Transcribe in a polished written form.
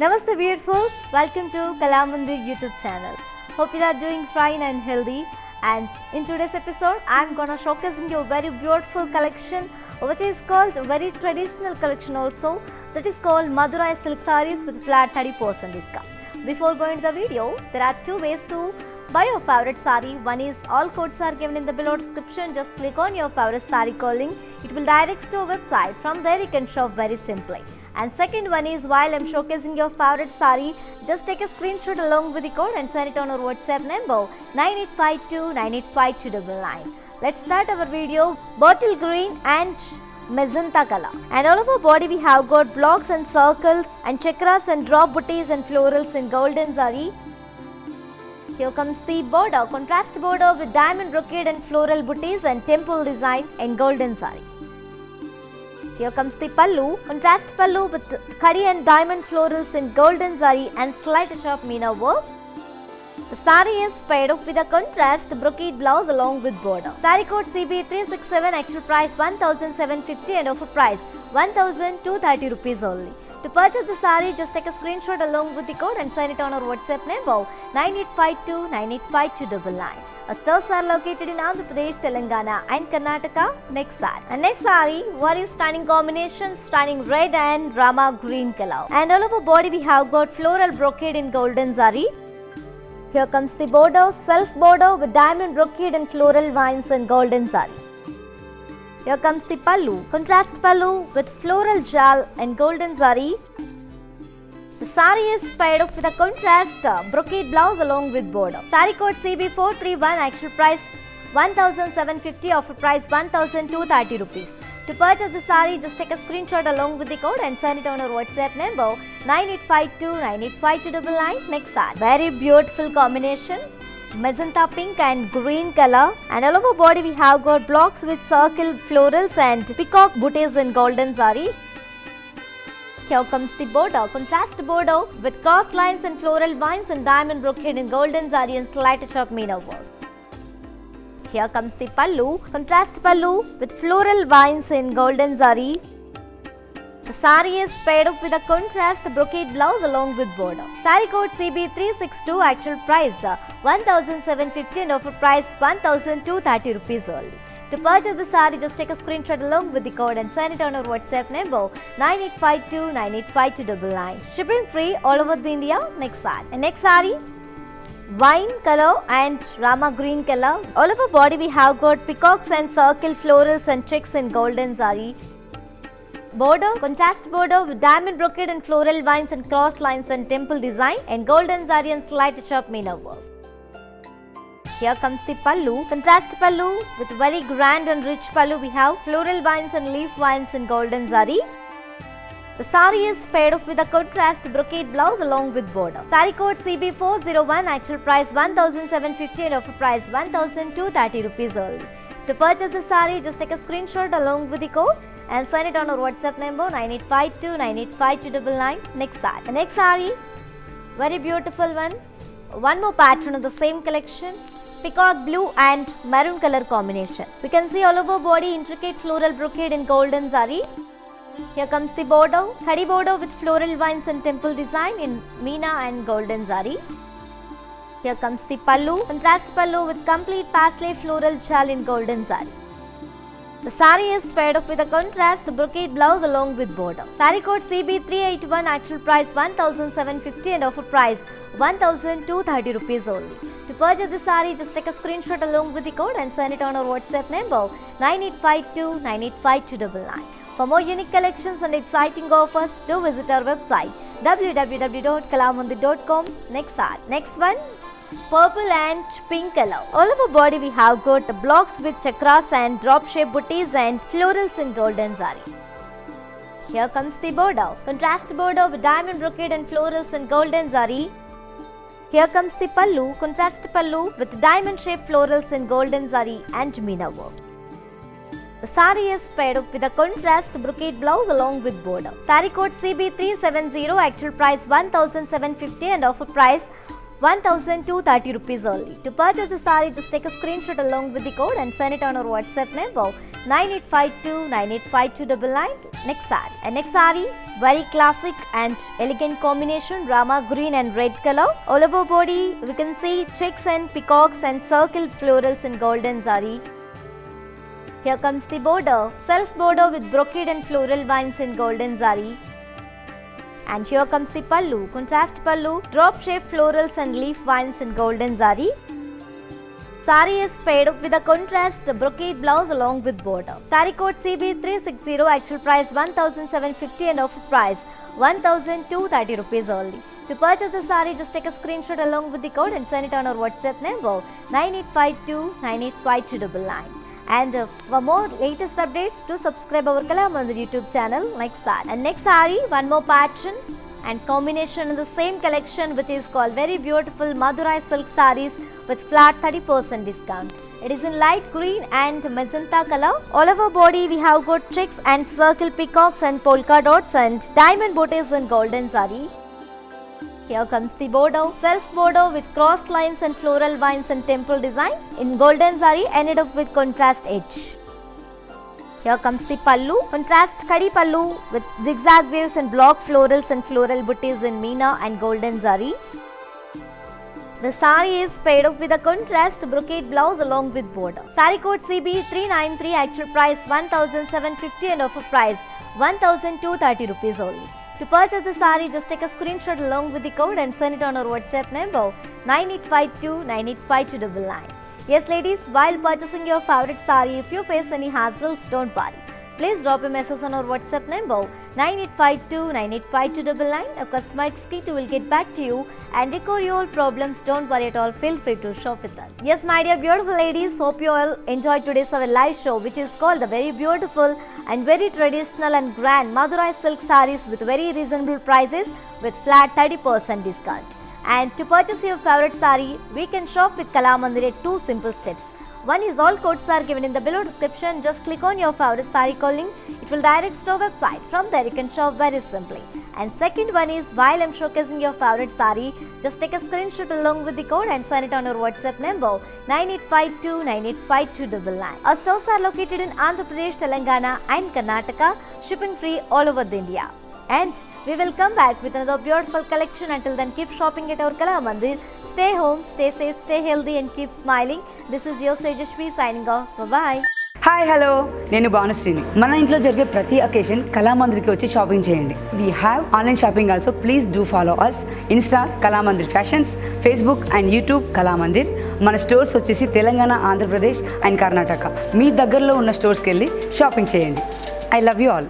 Namaste beautifuls, welcome to Kalamandir YouTube channel. Hope you are doing fine and healthy, and in today's episode I am gonna showcasing you a very beautiful collection which is called a very traditional collection also, that is called Madurai silk sarees with flat 30% discount. Before going to the video, there are two ways to buy your favorite saree. One is all codes are given in the below description. Just click on your favorite saree calling. It will direct to a website. From there you can shop very simply. And second one is, while I am showcasing your favorite saree, just take a screenshot along with the code and send it on our WhatsApp number 9852985299. Let's start our video. Bottle green and magenta color, and all over body we have got blocks and circles and chakras and drop booties and florals in golden zari. Here comes the border, contrast border with diamond brocade and floral booties and temple design in golden zari. Here comes the pallu, contrast pallu with khadi and diamond florals in golden zari and slight sharp meena work. The saree is paired up with a contrast brocade blouse along with border. Saree code CB367, actual price 1750 and offer price 1230 rupees only. To purchase the saree, just take a screenshot along with the code and send it on our WhatsApp number 9852985299. Our stores are located in Andhra Pradesh, Telangana and Karnataka. Next saree. And next saree, what is stunning combination, stunning red and rama green color. And all over body we have got floral brocade in golden zari. Here comes the border, self border with diamond brocade and floral vines in golden zari. Here comes the pallu, contrast pallu with floral jal and golden zari. The saree is paired up with a contrast brocade blouse along with border. Saree code CB431, actual price 1750, offer price 1230 rupees. To purchase the saree, just take a screenshot along with the code and send it on our WhatsApp number 9852985299. Next saree. Very beautiful combination. Magenta pink and green color, and all over body we have got blocks with circle florals and peacock booties in golden zari. Here comes the border, contrast border with cross lines and floral vines and diamond brocade in golden zari and slight sharp meena work. Here comes the pallu, contrast pallu with floral vines in golden zari. The saree is paired up with a contrast brocade blouse along with border. Saree code CB362, actual price 1750 and offer price 1230 rupees only. To purchase the saree, just take a screenshot along with the code and send it on our WhatsApp number 9852985299. Shipping free all over the India. Next saree. And next saree, wine color and rama green color. All over body we have got peacocks and circle florals and checks in golden zari. Border, contrast border with diamond brocade and floral vines and cross lines and temple design and golden zari and slight sharp meena work. Here comes the pallu, contrast pallu with very grand and rich pallu. We have floral vines and leaf vines in golden zari. The saree is paired up with a contrast brocade blouse along with border. Saree code CB401, actual price 1750 and offer price 1230 rupees only. To purchase the saree, just take a screenshot along with the code and send it on our WhatsApp number 9852985299. Next saree. The next saree, very beautiful one. One more pattern of the same collection. Peacock blue and maroon color combination. We can see all over body intricate floral brocade in golden zari. Here comes the border, khadi border with floral vines and temple design in meena and golden zari. Here comes the pallu, contrast pallu with complete pastel floral jal in golden zari. The saree is paired up with a contrast brocade blouse along with border. Saree code CB381, actual price 1750 and offer price 1230 rupees only. To purchase the saree, just take a screenshot along with the code and send it on our WhatsApp number 9852985299. For more unique collections and exciting offers, do visit our website www.kalamandir.com. Next saree. Next one, purple and pink color. All over body we have got blocks with chakras and drop shape booties and florals in golden zari. Here comes the border, contrast border with diamond brocade and florals in golden zari. Here comes the pallu, contrast pallu with diamond shaped florals in golden zari and meena work. The saree is paired up with a contrast brocade blouse along with border. Saree code CB370, actual price 1750 and offer price 1230 rupees only. To purchase the saree, just take a screenshot along with the code and send it on our WhatsApp number 9852985299. Next saree. Next saree, very classic and elegant combination, Rama green and red color. All over body we can see checks and peacocks and circle florals in golden zari. Here comes the border, self border with brocade and floral vines in golden zari. And here comes the pallu, contrast pallu, drop shaped florals and leaf vines in golden zari. Saree is paired up with a contrast brocade blouse along with border. Saree code CB360, actual price 1750 and offer price 1230 rupees only. To purchase the saree, just take a screenshot along with the code and send it on our WhatsApp number 9852985299. And for more latest updates, do subscribe our Kalamandir YouTube channel. Next saree. And next saree, one more pattern and combination in the same collection, which is called very beautiful Madurai silk sarees with flat 30% discount. It is in light green and magenta color. All over body we have got checks and circle peacocks and polka dots and diamond booties in golden zari. Here comes the border, self border with crossed lines and floral vines and temple design in golden zari, ended up with contrast edge. Here comes the pallu, contrast khadi pallu with zigzag waves and block florals and floral booties in meena and golden zari. The saree is paired up with a contrast brocade blouse along with border. Saree code CB393, actual price 1750 and offer price 1230 rupees only. To purchase the saree, just take a screenshot along with the code and send it on our WhatsApp number 9852985299. Yes ladies, while purchasing your favorite saree, if you face any hassles, don't worry. Please drop a message on our WhatsApp number 9852985299. A customer executive will get back to you and decode your problems. Don't worry at all. Feel free to shop with us. Yes, my dear beautiful ladies, hope you all enjoyed today's our live show, which is called the very beautiful and very traditional and grand Madurai silk sarees with very reasonable prices with flat 30% discount. And to purchase your favorite saree, we can shop with Kalamandir at 2 simple steps. One is all codes are given in the below description. Just click on your favorite saree calling. It will direct to our website. From there you can shop very simply. And second one is, while I'm showcasing your favorite saree, just take a screenshot along with the code and send it on our WhatsApp number 9852985299. Our stores are located in Andhra Pradesh, Telangana and Karnataka. Shipping free all over India. And we will come back with another beautiful collection. Until then, keep shopping at our Kalamandir. Stay home, stay safe, stay healthy and keep smiling. This is your Tejashwi signing off. Bye-bye. Hi hello, నేను భానుశ్రీని. మన ఇంట్లో జరిగే ప్రతి occasion కళామందిర్కి వచ్చి shopping చేయండి. We have online shopping also. Please do follow us Insta Kalamandir fashions, Facebook and YouTube Kalamandir. మన stores వచ్చేసి Telangana, Andhra Pradesh and Karnataka. మీ దగ్గరలో ఉన్న స్టోర్స్కి వెళ్ళి షాపింగ్ చేయండి. I love you all.